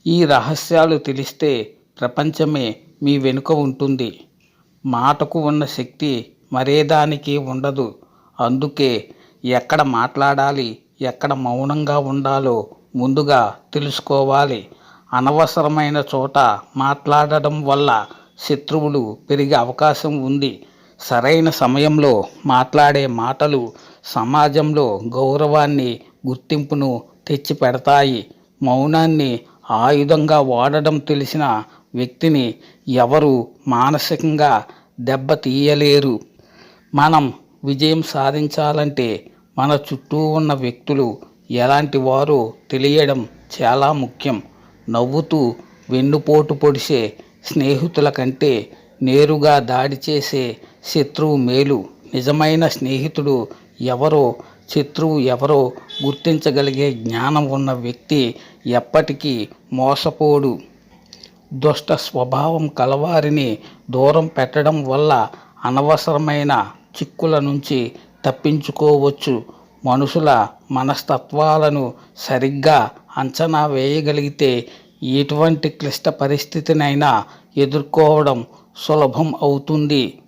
ఈ రహస్యాలు తెలిస్తే ప్రపంచమే మీ వెనుక ఉంటుంది. మాటకు ఉన్న శక్తి మరేదానికి ఉండదు. అందుకే ఎక్కడ మాట్లాడాలి, ఎక్కడ మౌనంగా ఉండాలో ముందుగా తెలుసుకోవాలి. అనవసరమైన చోట మాట్లాడడం వల్ల శత్రువులు పెరిగే అవకాశం ఉంది. సరైన సమయంలో మాట్లాడే మాటలు సమాజంలో గౌరవాన్ని, గుర్తింపును తెచ్చిపెడతాయి. మౌనాన్ని ఆయుధంగా వాడడం తెలిసిన వ్యక్తిని ఎవరు మానసికంగా దెబ్బతీయలేరు. మనం విజయం సాధించాలంటే మన చుట్టూ ఉన్న వ్యక్తులు ఎలాంటి వారో తెలియడం చాలా ముఖ్యం. నవ్వుతూ వెన్నుపోటు పొడిచే స్నేహితుల కంటే నేరుగా దాడి చేసే శత్రువు మేలు. నిజమైన స్నేహితుడు ఎవరో, శత్రువు ఎవరో గుర్తించగలిగే జ్ఞానం ఉన్న వ్యక్తి ఎప్పటికీ మోసపోడు. దుష్ట స్వభావం కలవారిని దూరం పెట్టడం వల్ల అనవసరమైన చిక్కుల నుంచి తప్పించుకోవచ్చు. మనుషుల మనస్తత్వాలను సరిగ్గా అంచనా వేయగలిగితే ఎటువంటి క్లిష్ట పరిస్థితినైనా ఎదుర్కోవడం సులభం అవుతుంది.